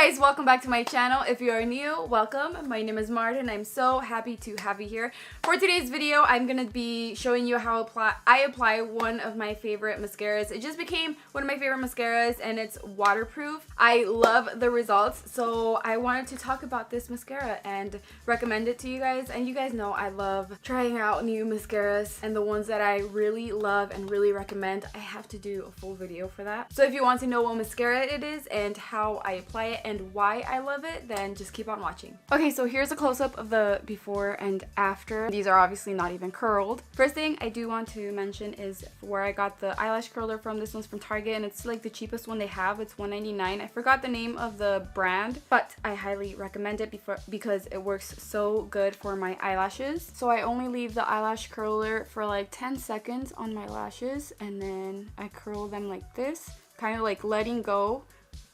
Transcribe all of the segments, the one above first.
guys, welcome back to my channel. If you are new, welcome. My name is Marta and I'm so happy to have you here. For today's video, I'm going to be showing you how I apply one of my favorite mascaras. It just became one of my favorite mascaras and it's waterproof. I love the results, so I wanted to talk about this mascara and recommend it to you guys. And you guys know I love trying out new mascaras, and the ones that I really love and really recommend, I have to do a full video for that. So if you want to know what mascara it is and how I apply it and why I love it, then just keep on watching. Okay, so here's a close-up of the before and after. These are obviously not even curled. First thing I do want to mention is where I got the eyelash curler from. This one's from Target and it's like the cheapest one they have. It's $1.99. I forgot the name of the brand, but I highly recommend it because it works so good for my eyelashes. So I only leave the eyelash curler for like 10 seconds on my lashes and then I curl them like this, kind of like letting go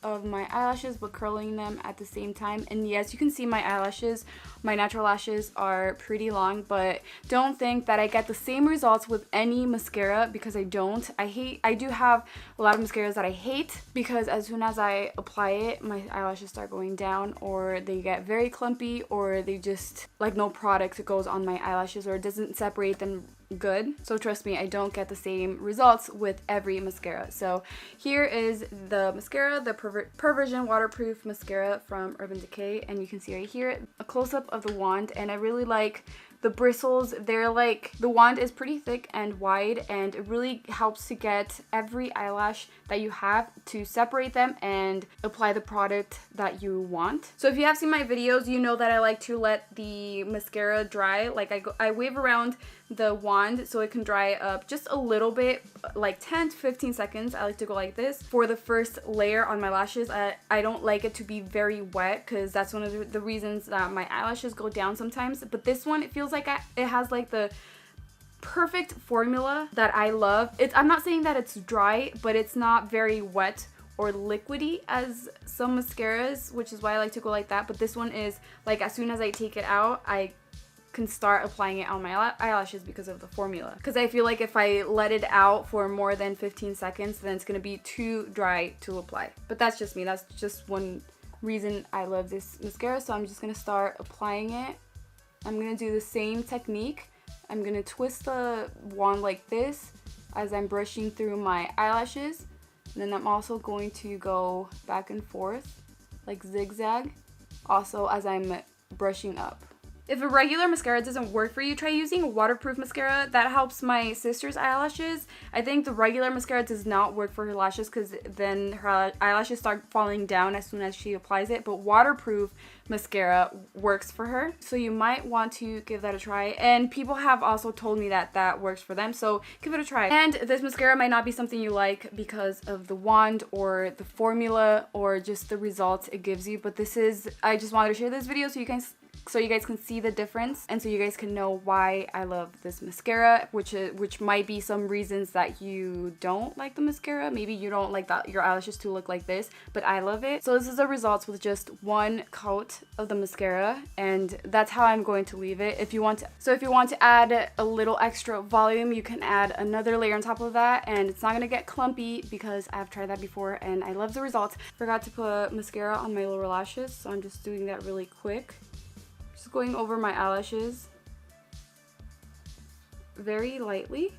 of my eyelashes but curling them at the same time. And yes, you can see my eyelashes, my natural lashes are pretty long, but don't think that I get the same results with any mascara, because I don't. I do have a lot of mascaras that I hate because as soon as I apply it, my eyelashes start going down, or they get very clumpy, or they just like no product goes on my eyelashes, or it doesn't separate them good. So trust me, I don't get the same results with every mascara. So here is the mascara, the Perversion waterproof mascara from Decay, and you can see right here a close-up of the wand, and I really like the bristles. They're like, the wand is pretty thick and wide, and it really helps to get every eyelash that you have to separate them and apply the product that you want. So if you have seen my videos, you know that I like to let the mascara dry. Like I wave around the wand so it can dry up just a little bit, like 10 to 15 seconds. I like to go like this for the first layer on my lashes. I don't like it to be very wet because that's one of the reasons that my eyelashes go down sometimes. But this one, it feels like it has like the perfect formula that I love. I'm not saying that it's dry, but it's not very wet or liquidy as some mascaras, which is why I like to go like that. But this one is like, as soon as I take it out, I can start applying it on my eyelashes because of the formula. Because I feel like if I let it out for more than 15 seconds, then it's going to be too dry to apply. But that's just me. That's just one reason I love this mascara. So I'm just going to start applying it. I'm going to do the same technique. I'm going to twist the wand like this as I'm brushing through my eyelashes. And then I'm also going to go back and forth like zigzag, also as I'm brushing up. If a regular mascara doesn't work for you, try using a waterproof mascara. That helps my sister's eyelashes. I think the regular mascara does not work for her lashes because then her eyelashes start falling down as soon as she applies it. But waterproof mascara works for her. So you might want to give that a try. And people have also told me that that works for them. So give it a try. And this mascara might not be something you like because of the wand or the formula or just the results it gives you. But I just wanted to share this video so you guys can see the difference, and so you guys can know why I love this mascara, which might be some reasons that you don't like the mascara. Maybe you don't like that your eyelashes to look like this, but I love it. So this is the results with just one coat of the mascara, and that's how I'm going to leave it. If you want to add a little extra volume, you can add another layer on top of that, and it's not gonna get clumpy because I've tried that before and I love the results. Forgot to put mascara on my lower lashes, so I'm just doing that really quick. Just going over my eyelashes very lightly.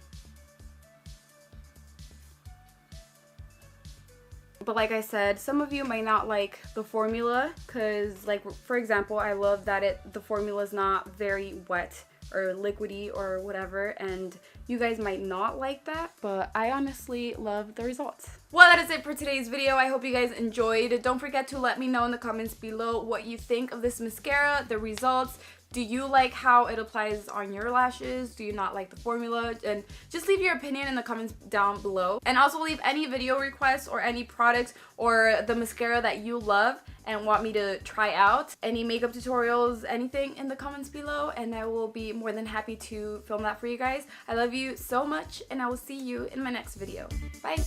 But like I said, some of you might not like the formula because, like, for example, I love that the formula is not very wet or liquidy or whatever, and you guys might not like that, but I honestly love the results. Well, that is it for today's video. I hope you guys enjoyed. Don't forget to let me know in the comments below what you think of this mascara, the results. Do you like how it applies on your lashes? Do you not like the formula? And just leave your opinion in the comments down below. And also leave any video requests or any products or the mascara that you love and want me to try out. Any makeup tutorials, anything in the comments below, and I will be more than happy to film that for you guys. I love you so much, and I will see you in my next video. Bye!